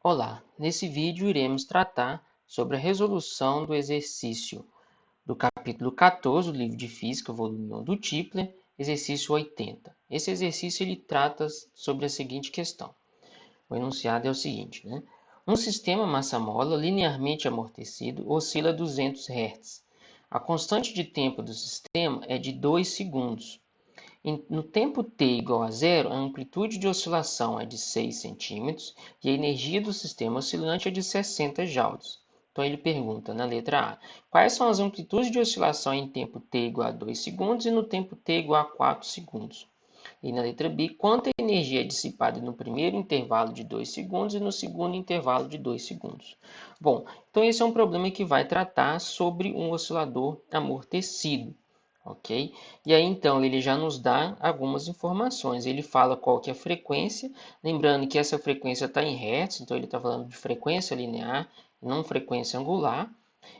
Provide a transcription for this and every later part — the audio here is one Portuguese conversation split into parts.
Olá, nesse vídeo iremos tratar sobre a resolução do exercício do capítulo 14 do livro de Física, volume 1 do Tipler, exercício 80. Esse exercício ele trata sobre a seguinte questão. O enunciado é o seguinte, né? Um sistema massa-mola linearmente amortecido oscila a 200 Hz. A constante de tempo do sistema é de 2 segundos. No tempo t igual a zero, a amplitude de oscilação é de 6 centímetros e a energia do sistema oscilante é de 60 joules. Então ele pergunta na letra A, quais são as amplitudes de oscilação em tempo t igual a 2 segundos e no tempo t igual a 4 segundos? E na letra B, quanta energia é dissipada no primeiro intervalo de 2 segundos e no segundo intervalo de 2 segundos? Bom, então esse é um problema que vai tratar sobre um oscilador amortecido. Ok? E aí então ele já nos dá algumas informações. Ele fala qual que é a frequência, lembrando que essa frequência está em Hertz, então ele está falando de frequência linear, não frequência angular.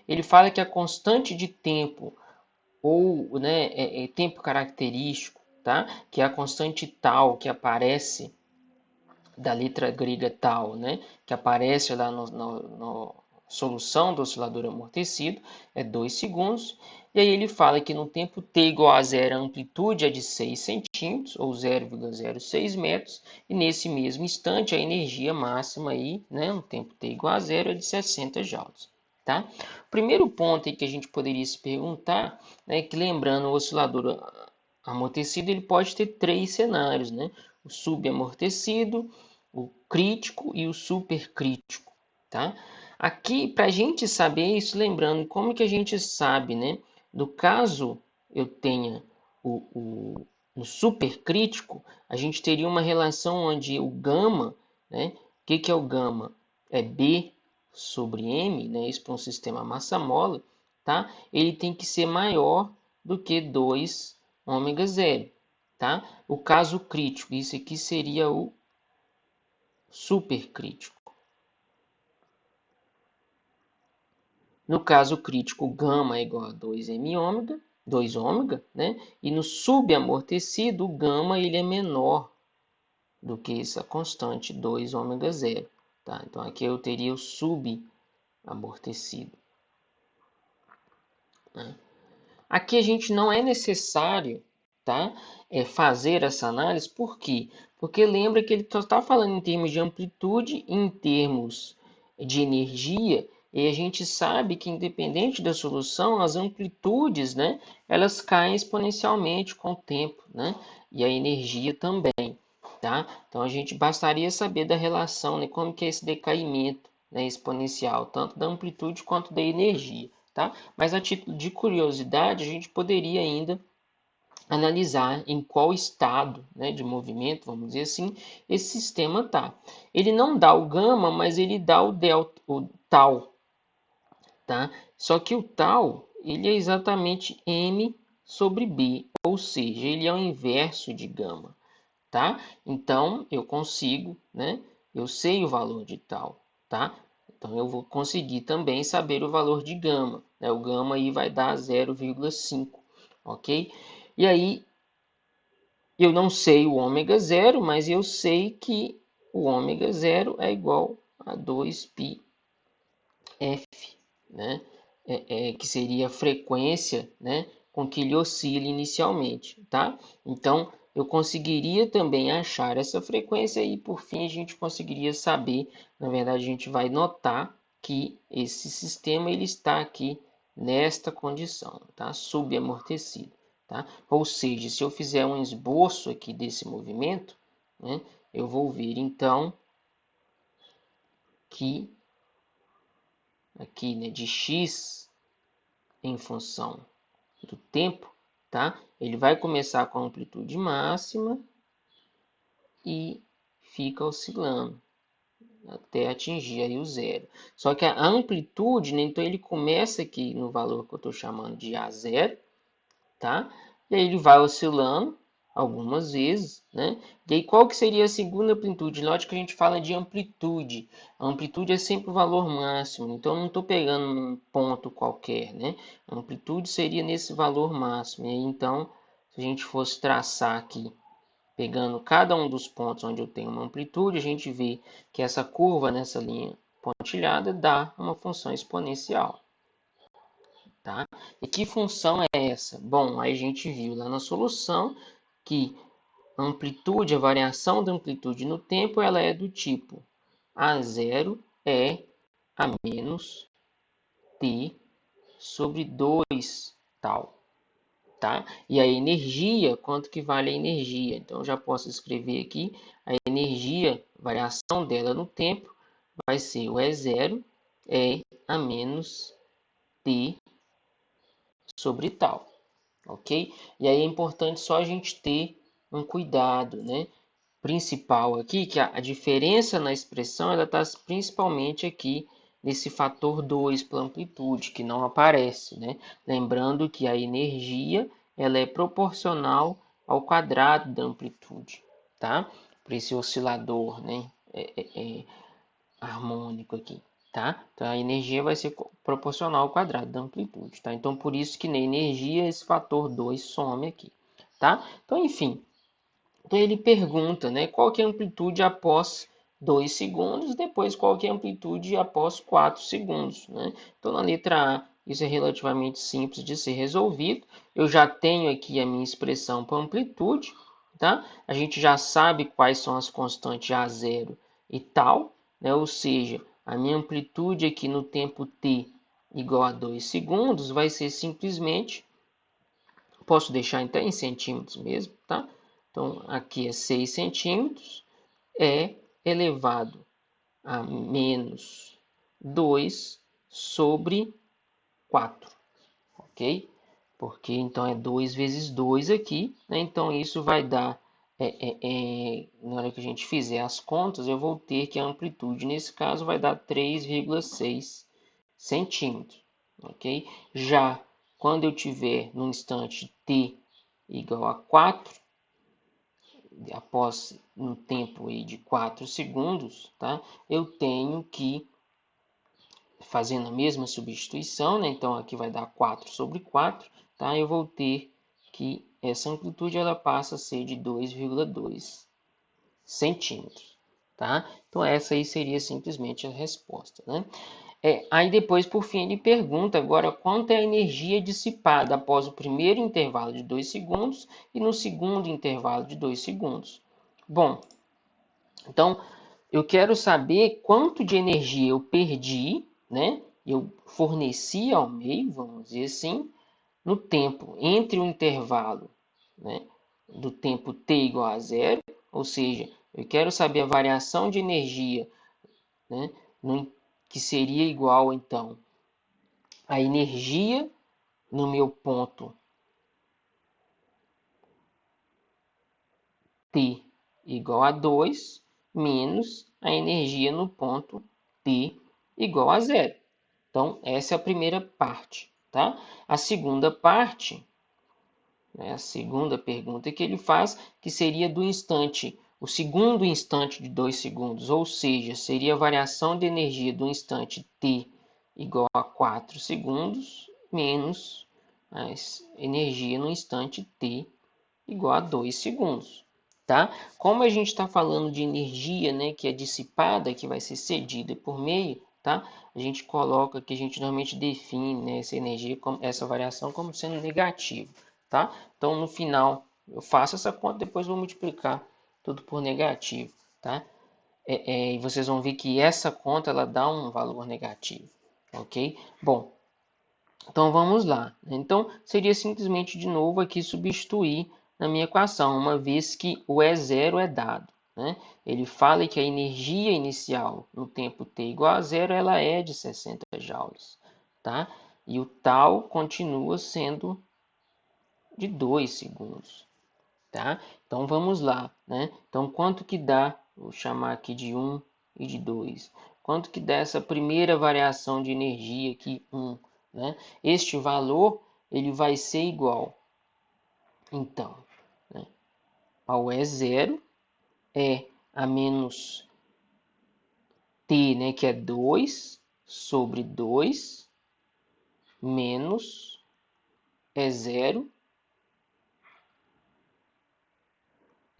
Ele fala que a constante de tempo ou tempo característico, tá? Que é a constante tal que aparece da letra grega tal, né? Que aparece lá no solução do oscilador amortecido, é 2 segundos. E aí ele fala que no tempo t igual a zero, a amplitude é de 6 centímetros, ou 0,06 metros, e nesse mesmo instante a energia máxima aí, né, no tempo t igual a zero, é de 60 joules. Tá? O primeiro ponto aí que a gente poderia se perguntar é que, lembrando, o oscilador amortecido ele pode ter três cenários, né? O subamortecido, o crítico e o supercrítico, tá? Aqui, para a gente saber isso, lembrando como que a gente sabe, né? No caso eu tenha no supercrítico, a gente teria uma relação onde o gama, né? O que é o gama? É B sobre M, né? Isso para um sistema massa-mola, tá? Ele tem que ser maior do que 2 ômega zero, tá? O caso crítico, isso aqui seria o supercrítico. No caso crítico, gama é igual a 2m ômega, 2 ômega, né? E no subamortecido, o gama ele é menor do que essa constante 2 ômega zero, tá? Então aqui eu teria o subamortecido, né? Aqui a gente não é necessário, tá? Fazer essa análise, por quê? Porque lembra que ele só está falando em termos de amplitude, em termos de energia, e a gente sabe que independente da solução, as amplitudes, né, elas caem exponencialmente com o tempo, né? E a energia também, tá? Então a gente bastaria saber da relação, né, como que é esse decaimento, né, exponencial, tanto da amplitude quanto da energia. Tá? Mas a título de curiosidade, a gente poderia ainda analisar em qual estado, né, de movimento, vamos dizer assim, esse sistema está. Ele não dá o gama, mas ele dá o delta, o tal. Tá? Só que o tal ele é exatamente m sobre b, ou seja, ele é o inverso de gama. Tá? Então, eu consigo, né? Eu sei o valor de tal, tá? Então, eu vou conseguir também saber o valor de gama, né? O gama aí vai dar 0,5, ok? E aí, eu não sei o ômega zero, mas eu sei que o ômega zero é igual a 2πf, né? Que seria a frequência, né, com que ele oscila inicialmente, tá? Então, eu conseguiria também achar essa frequência e, por fim, a gente conseguiria saber, na verdade, a gente vai notar que esse sistema ele está aqui nesta condição, tá? Subamortecido, tá? Ou seja, se eu fizer um esboço aqui desse movimento, né, eu vou ver, então, que aqui, né, de x em função do tempo, tá? Ele vai começar com a amplitude máxima e fica oscilando até atingir aí o zero. Só que a amplitude, né, então ele começa aqui no valor que eu estou chamando de A0, tá? E aí ele vai oscilando algumas vezes, né? E aí qual que seria a segunda amplitude? Lógico que a gente fala de amplitude. A amplitude é sempre o valor máximo, então eu não estou pegando um ponto qualquer, né? A amplitude seria nesse valor máximo. E aí, então, se a gente fosse traçar aqui Pegando cada um dos pontos onde eu tenho uma amplitude, a gente vê que essa curva nessa linha pontilhada dá uma função exponencial. Tá? E que função é essa? Bom, aí a gente viu lá na solução que a amplitude, a variação da amplitude no tempo, ela é do tipo A0 é a menos t sobre 2 tal. Tá? E a energia, quanto que vale a energia? Então, eu já posso escrever aqui a energia, variação dela no tempo, vai ser o E0 é a menos t sobre tal, ok? E aí é importante só a gente ter um cuidado, né? Principal aqui, que a diferença na expressão ela está principalmente aqui nesse fator 2 para amplitude, que não aparece, né? Lembrando que a energia ela é proporcional ao quadrado da amplitude, tá? Para esse oscilador, né? Harmônico aqui, tá? Então a energia vai ser proporcional ao quadrado da amplitude, tá? Então por isso que na energia esse fator 2 some aqui, tá? Então enfim, então ele pergunta, né, qual que é a amplitude após 2 segundos, depois qual que é a amplitude após 4 segundos, né? Então na letra A isso é relativamente simples de ser resolvido. Eu já tenho aqui a minha expressão para amplitude, tá? A gente já sabe quais são as constantes A0 e tal, né? Ou seja, a minha amplitude aqui no tempo t igual a 2 segundos vai ser simplesmente, posso deixar então em centímetros mesmo, tá? Então, aqui é 6 centímetros, é elevado a menos 2 sobre 4, ok? Porque então é 2 vezes 2 aqui, né? Então isso vai dar, na hora que a gente fizer as contas, eu vou ter que a amplitude nesse caso vai dar 3,6 centímetros, ok? Já quando eu tiver no instante t igual a 4, após um tempo aí de 4 segundos, tá? Eu tenho que, fazendo a mesma substituição, né? Então aqui vai dar 4 sobre 4, tá? Eu vou ter que essa amplitude ela passa a ser de 2,2 centímetros, tá? Então essa aí seria simplesmente a resposta, né? Aí depois, por fim, ele pergunta agora quanto é a energia dissipada após o primeiro intervalo de 2 segundos e no segundo intervalo de 2 segundos. Bom, então eu quero saber quanto de energia eu perdi, né? Eu forneci ao meio, vamos dizer assim, no tempo entre o intervalo, né, do tempo t igual a zero, ou seja, eu quero saber a variação de energia, né, que seria igual, então, a energia no meu ponto t igual a 2 menos a energia no ponto t igual a zero. Então, essa é a primeira parte, tá? A segunda parte, né, a segunda pergunta que ele faz, que seria do instante, o segundo instante de 2 segundos, ou seja, seria a variação de energia do instante t igual a 4 segundos menos a energia no instante t igual a 2 segundos. Tá? Como a gente está falando de energia, né, que é dissipada, que vai ser cedida por meio, tá? A gente coloca que a gente normalmente define, né, essa energia, essa variação como sendo negativa, tá? Então no final eu faço essa conta, depois vou multiplicar tudo por negativo, tá? E vocês vão ver que essa conta ela dá um valor negativo, ok? Bom, então vamos lá. Então seria simplesmente de novo aqui substituir na minha equação, uma vez que o E0 é dado, né? Ele fala que a energia inicial no tempo t igual a zero ela é de 60 joules, tá? E o tal continua sendo de 2 segundos, tá? Então vamos lá, né? Então quanto que dá, vou chamar aqui de 1 e de 2. Quanto que dá essa primeira variação de energia aqui, 1, né? Este valor ele vai ser igual, então, né, ao E0 é a menos t, né, que é 2 sobre 2 menos E0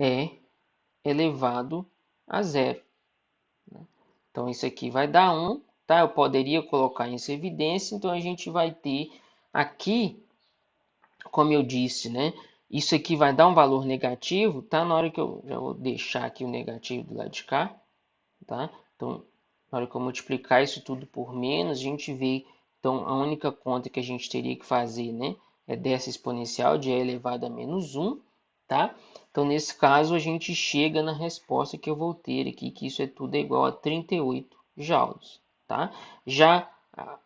E elevado a zero. Então, isso aqui vai dar 1, tá? Eu poderia colocar isso em evidência, então a gente vai ter aqui, como eu disse, né? Isso aqui vai dar um valor negativo, tá? Na hora que eu já vou deixar aqui o negativo do lado de cá, tá? Então, na hora que eu multiplicar isso tudo por menos, a gente vê, então, a única conta que a gente teria que fazer, né? É dessa exponencial de e elevado a menos 1, tá? Então, nesse caso, a gente chega na resposta que eu vou ter aqui, que isso é tudo igual a 38 joules, tá? Já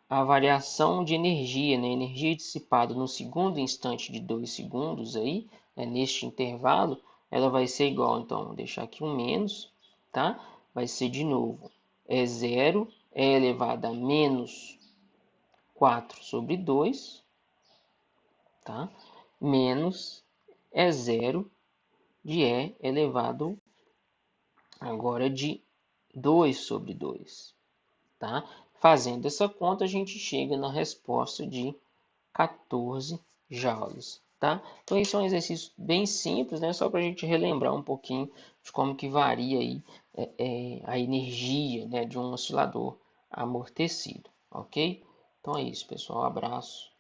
a variação de energia, né? Energia dissipada no segundo instante de 2 segundos aí, né? Neste intervalo, ela vai ser igual, então, vou deixar aqui um menos, tá? Vai ser de novo, é zero, é elevado a menos 4 sobre 2, tá? Menos é zero de E elevado agora de 2 sobre 2, tá? Fazendo essa conta, a gente chega na resposta de 14 joules, tá? Então, esse é um exercício bem simples, né? Só para a gente relembrar um pouquinho de como que varia aí, a energia, né, de um oscilador amortecido, ok? Então é isso, pessoal. Um abraço.